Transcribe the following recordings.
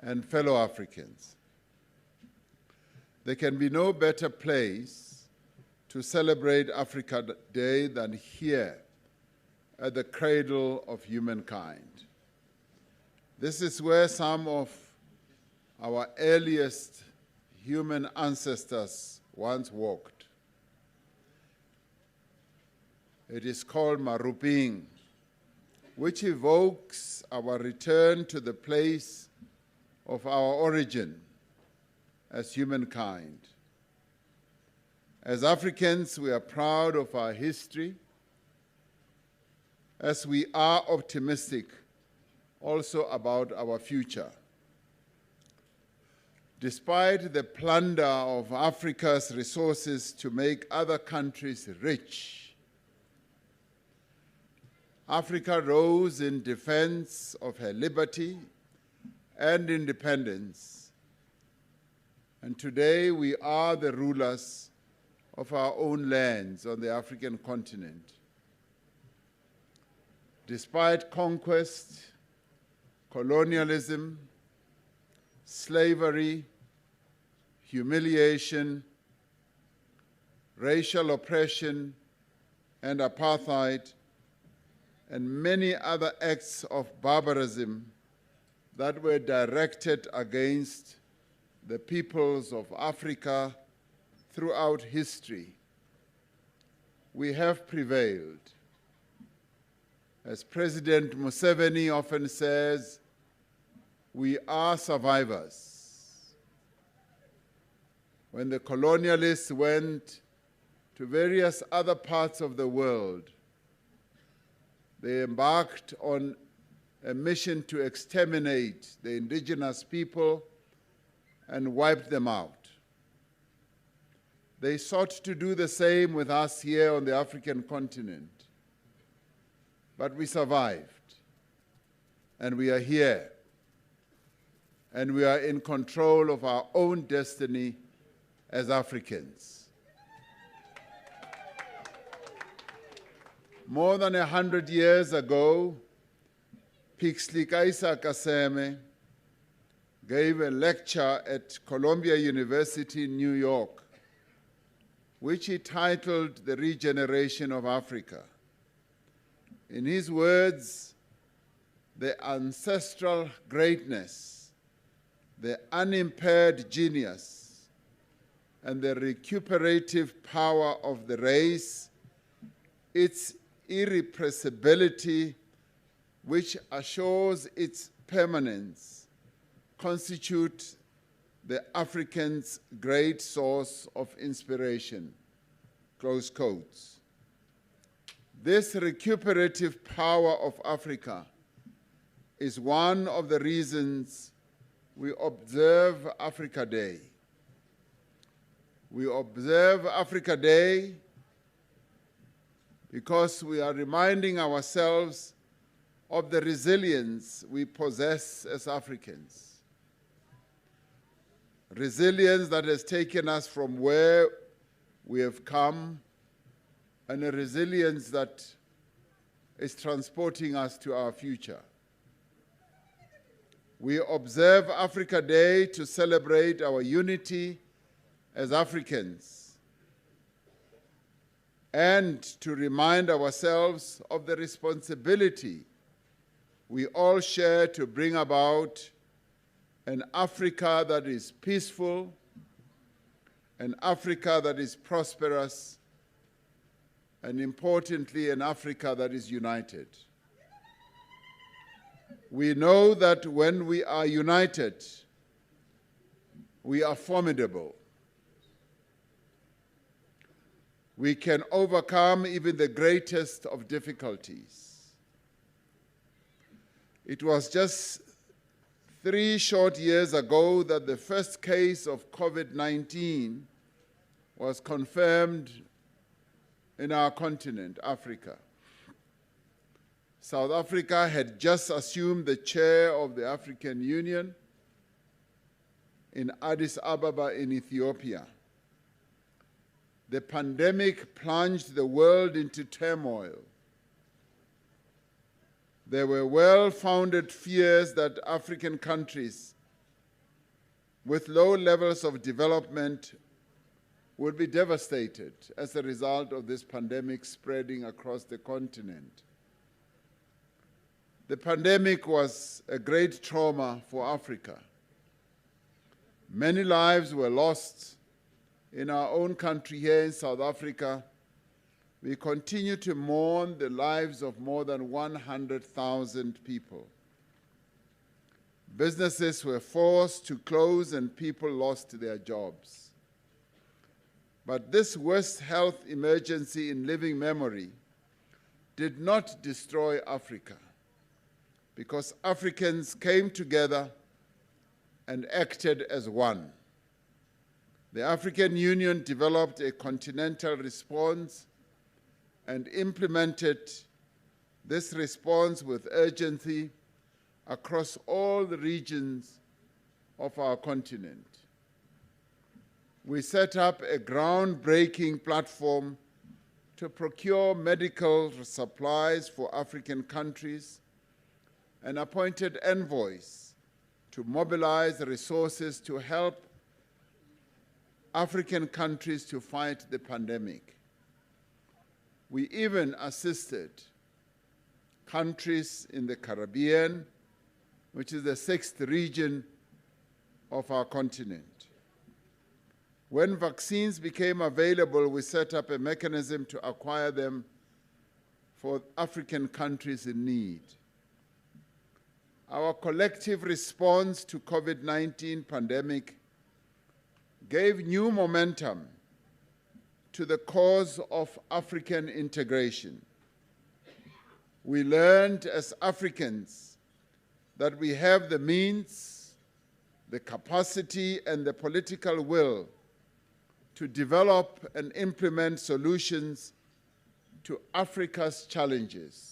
and fellow Africans. There can be no better place to celebrate Africa Day than here at the cradle of humankind. This is where some of our earliest human ancestors once walked. It is called Maruping, which evokes our return to the place of our origin as humankind. As Africans, we are proud of our history, as we are optimistic also about our future. Despite the plunder of Africa's resources to make other countries rich, Africa rose in defense of her liberty and independence. And today we are the rulers of our own lands on the African continent. Despite conquest, colonialism, slavery, humiliation, racial oppression, and apartheid, and many other acts of barbarism that were directed against the peoples of Africa throughout history, we have prevailed. As President Museveni often says, we are survivors. When the colonialists went to various other parts of the world, they embarked on a mission to exterminate the indigenous people and wipe them out. They sought to do the same with us here on the African continent. But we survived, and we are here, and we are in control of our own destiny as Africans. More than 100 years ago, Pixley Kaisa Kaseme gave a lecture at Columbia University in New York, which he titled The Regeneration of Africa. In his words, the ancestral greatness, the unimpaired genius, and the recuperative power of the race, its irrepressibility, which assures its permanence, constitute the African's great source of inspiration, close quotes. This recuperative power of Africa is one of the reasons we observe Afrika Day. We observe Afrika Day because we are reminding ourselves of the resilience we possess as Africans. Resilience that has taken us from where we have come, and a resilience that is transporting us to our future. We observe Afrika Day to celebrate our unity as Africans and to remind ourselves of the responsibility we all share to bring about an Africa that is peaceful, an Africa that is prosperous, and importantly, an Africa that is united. We know that when we are united, we are formidable. We can overcome even the greatest of difficulties. It was just 3 short years ago that the first case of COVID-19 was confirmed in our continent, Africa. South Africa had just assumed the chair of the African Union in Addis Ababa in Ethiopia. The pandemic plunged the world into turmoil. There were well-founded fears that African countries with low levels of development would be devastated as a result of this pandemic spreading across the continent. The pandemic was a great trauma for Africa. Many lives were lost in our own country here in South Africa. We continue to mourn the lives of more than 100,000 people. Businesses were forced to close and people lost their jobs. But this worst health emergency in living memory did not destroy Africa, because Africans came together and acted as one. The African Union developed a continental response and implemented this response with urgency across all the regions of our continent. We set up a groundbreaking platform to procure medical supplies for African countries and appointed envoys to mobilize resources to help African countries to fight the pandemic. We even assisted countries in the Caribbean, which is the 6th region of our continent. When vaccines became available, we set up a mechanism to acquire them for African countries in need. Our collective response to COVID-19 pandemic gave new momentum to the cause of African integration. We learned as Africans that we have the means, the capacity, and the political will to develop and implement solutions to Africa's challenges.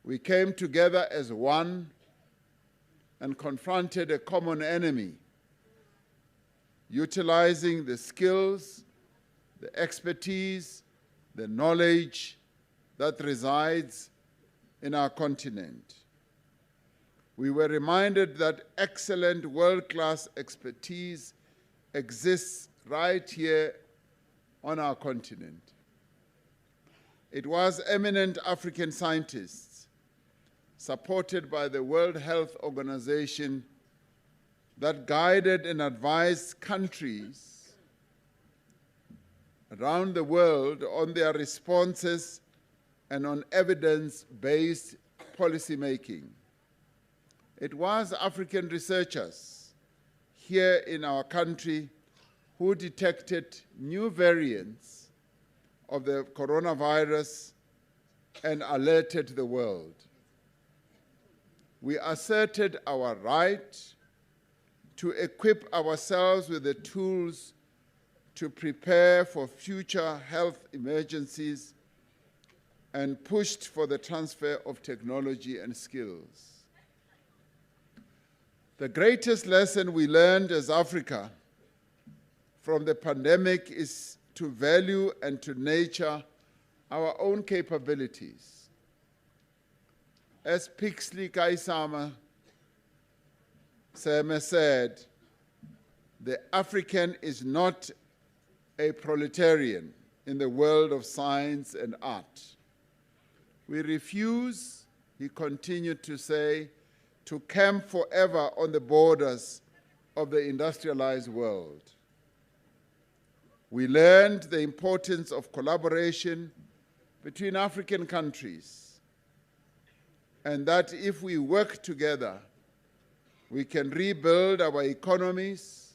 We came together as one and confronted a common enemy, utilizing the skills, the expertise, the knowledge that resides in our continent. We were reminded that excellent world-class expertise exists right here on our continent. It was eminent African scientists, supported by the World Health Organization, that guided and advised countries around the world on their responses and on evidence-based policymaking. It was African researchers here in our country who detected new variants of the coronavirus and alerted the world. We asserted our right to equip ourselves with the tools to prepare for future health emergencies and pushed for the transfer of technology and skills. The greatest lesson we learned as Africa from the pandemic is to value and to nurture our own capabilities. As Pixley Kaisama Seme said, the African is not a proletarian in the world of science and art. We refuse, he continued to say, to camp forever on the borders of the industrialized world. We learned the importance of collaboration between African countries, and that if we work together, we can rebuild our economies,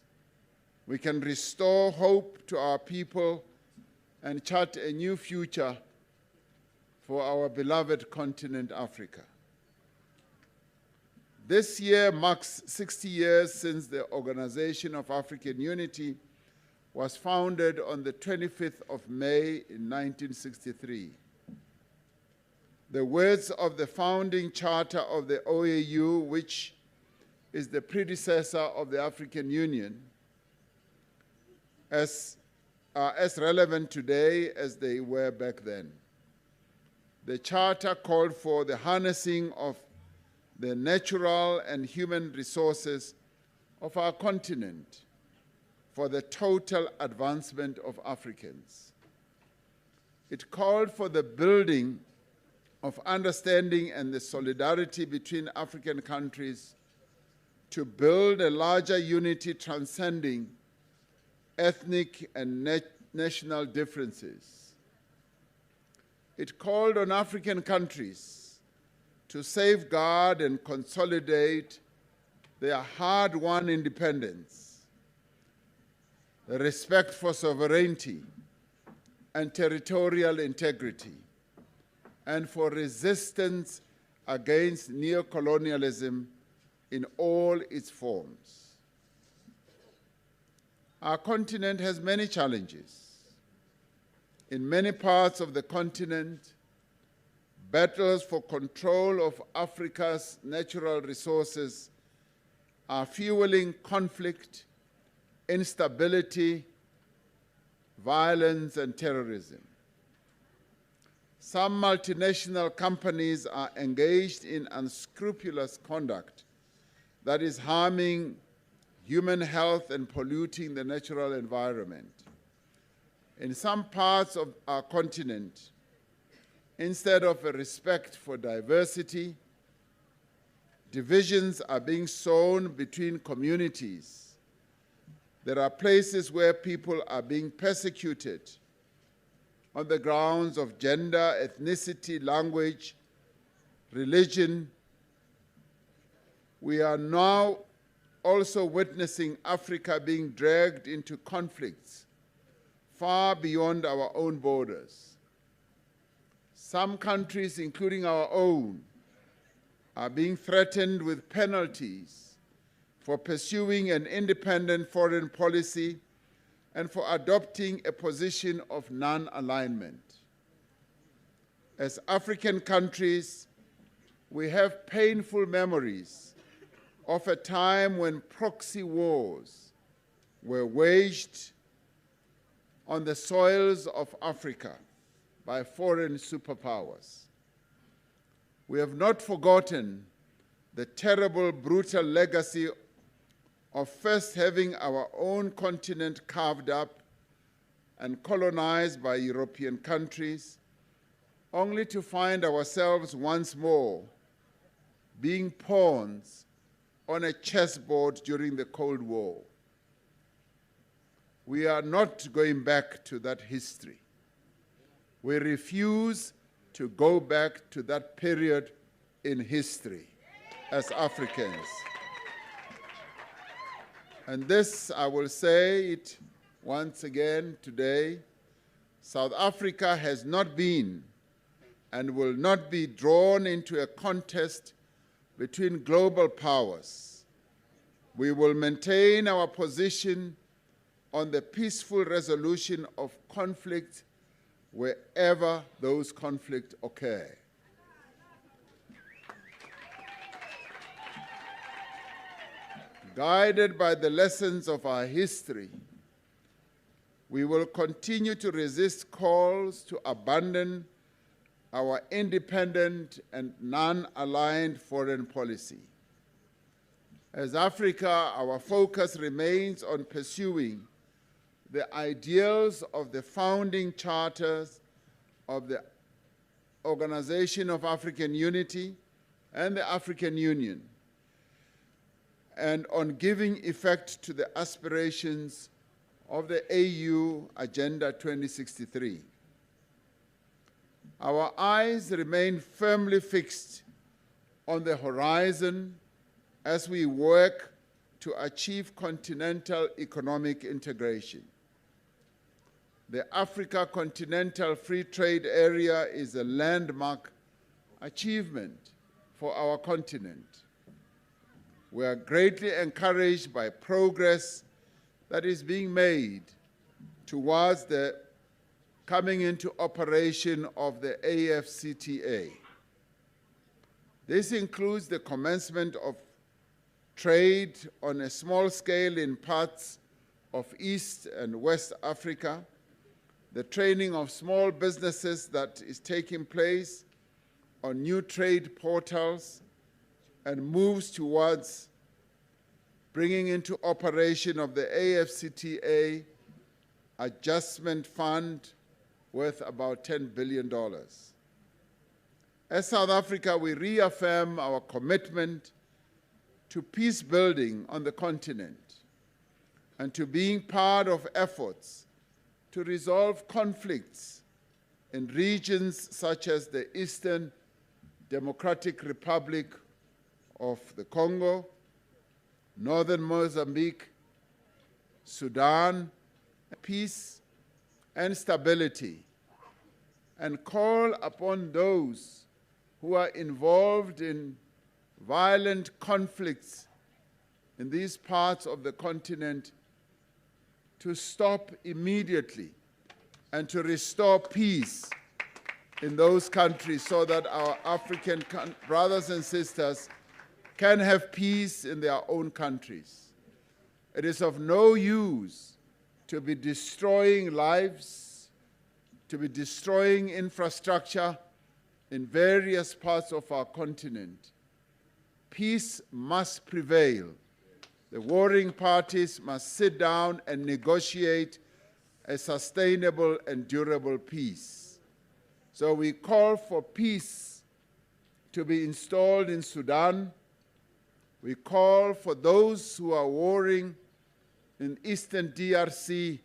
we can restore hope to our people, and chart a new future for our beloved continent, Africa. This year marks 60 years since the Organization of African Unity was founded on the 25th of May in 1963. The words of the founding charter of the OAU, which is the predecessor of the African Union, are as relevant today as they were back then. The charter called for the harnessing of the natural and human resources of our continent for the total advancement of Africans. It called for the building of understanding and the solidarity between African countries to build a larger unity transcending ethnic and national differences. It called on African countries to safeguard and consolidate their hard-won independence, the respect for sovereignty and territorial integrity, and for resistance against neocolonialism in all its forms. Our continent has many challenges. In many parts of the continent, battles for control of Africa's natural resources are fueling conflict, instability, violence, and terrorism. Some multinational companies are engaged in unscrupulous conduct that is harming human health and polluting the natural environment. In some parts of our continent, instead of a respect for diversity, divisions are being sown between communities. There are places where people are being persecuted on the grounds of gender, ethnicity, language, religion. We are now also witnessing Africa being dragged into conflicts far beyond our own borders. Some countries, including our own, are being threatened with penalties for pursuing an independent foreign policy and for adopting a position of non-alignment. As African countries, we have painful memories of a time when proxy wars were waged on the soils of Africa by foreign superpowers. We have not forgotten the terrible, brutal legacy of first having our own continent carved up and colonized by European countries, only to find ourselves once more being pawns on a chessboard during the Cold War. We are not going back to that history. We refuse to go back to that period in history as Africans. And this, I will say it once again today, South Africa has not been and will not be drawn into a contest between global powers. We will maintain our position on the peaceful resolution of conflict wherever those conflicts occur. Guided by the lessons of our history, we will continue to resist calls to abandon our independent and non-aligned foreign policy. As Africa, our focus remains on pursuing the ideals of the founding charters of the Organization of African Unity and the African Union, and on giving effect to the aspirations of the AU Agenda 2063. Our eyes remain firmly fixed on the horizon as we work to achieve continental economic integration. The Africa Continental Free Trade Area is a landmark achievement for our continent. We are greatly encouraged by progress that is being made towards the coming into operation of the AfCFTA. This includes the commencement of trade on a small scale in parts of East and West Africa, the training of small businesses that is taking place on new trade portals, and moves towards bringing into operation of the AFCTA Adjustment Fund worth about $10 billion. As South Africa, we reaffirm our commitment to peace building on the continent and to being part of efforts to resolve conflicts in regions such as the Eastern Democratic Republic of the Congo, Northern Mozambique, Sudan, peace and stability, and call upon those who are involved in violent conflicts in these parts of the continent to stop immediately and to restore peace in those countries so that our African brothers and sisters can have peace in their own countries. It is of no use to be destroying lives, to be destroying infrastructure in various parts of our continent. Peace must prevail. The warring parties must sit down and negotiate a sustainable and durable peace. So we call for peace to be installed in Sudan. We call for those who are warring in Eastern DRC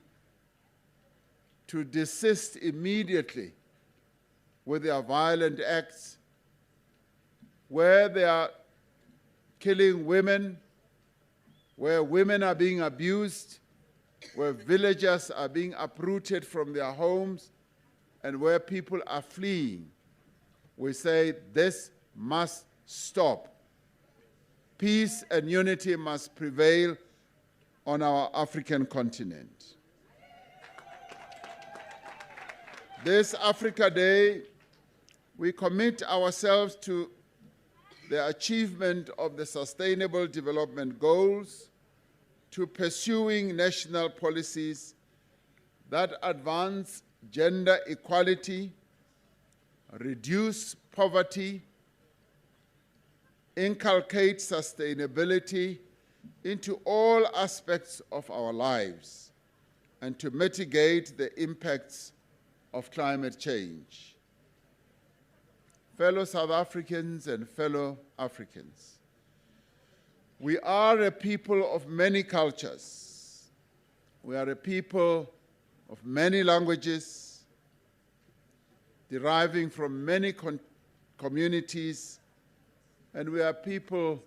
to desist immediately with their violent acts, where they are killing women, where women are being abused, where villagers are being uprooted from their homes, and where people are fleeing. We say this must stop. Peace and unity must prevail on our African continent. This Africa Day, we commit ourselves to the achievement of the Sustainable Development Goals, to pursuing national policies that advance gender equality, reduce poverty, inculcate sustainability into all aspects of our lives, and to mitigate the impacts of climate change. Fellow South Africans and fellow Africans, we are a people of many cultures. We are a people of many languages, deriving from many communities, and we are people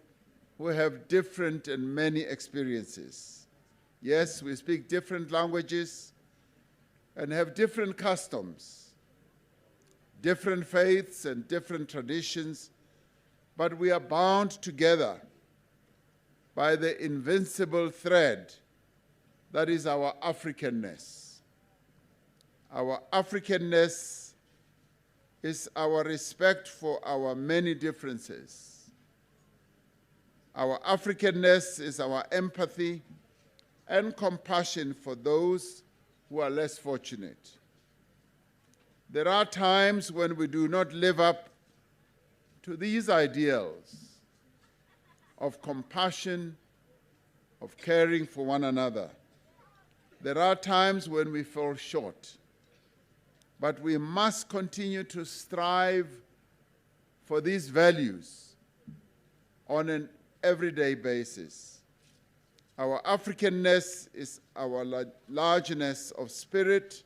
who have different and many experiences. Yes, we speak different languages and have different customs, different faiths and different traditions, but we are bound together by the invincible thread that is our Africanness. Our Africanness is our respect for our many differences. Our Africanness is our empathy and compassion for those who are less fortunate. There are times when we do not live up to these ideals of compassion, of caring for one another. There are times when we fall short, but we must continue to strive for these values on an everyday basis. Our Africanness is our largeness of spirit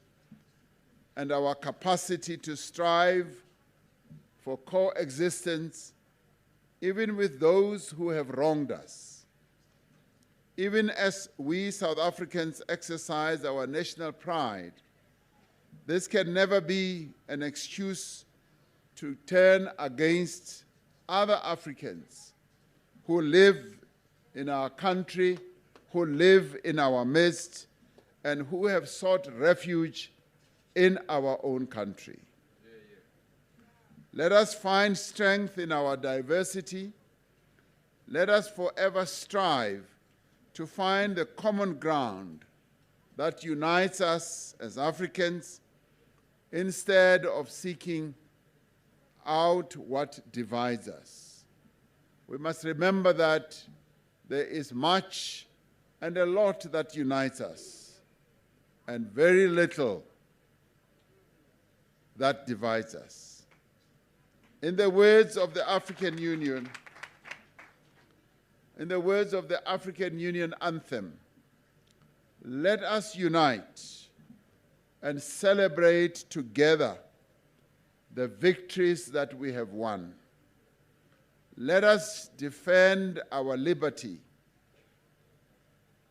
and our capacity to strive for coexistence even with those who have wronged us. Even as we South Africans exercise our national pride, this can never be an excuse to turn against other Africans who live in our country, who live in our midst, and who have sought refuge in our own country. Let us find strength in our diversity. Let us forever strive to find the common ground that unites us as Africans instead of seeking out what divides us. We must remember that there is much and a lot that unites us, and very little that divides us. In the words of the African Union, in the words of the African Union anthem, let us unite and celebrate together the victories that we have won. Let us defend our liberty,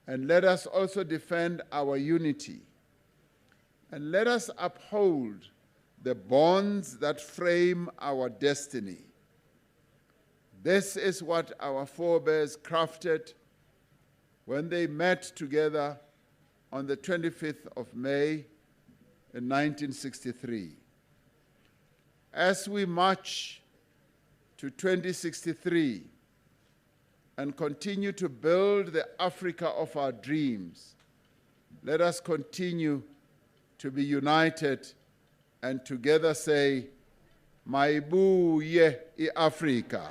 and let us also defend our unity. And let us uphold the bonds that frame our destiny. This is what our forebears crafted when they met together on the 25th of May in 1963. As we march to 2063 and continue to build the Africa of our dreams, let us continue to be united and together say, Maibuye i-Afrika.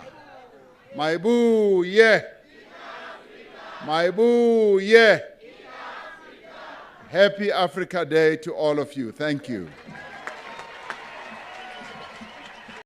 Maibuye. Maibuye. Happy Africa Day to all of you. Thank you.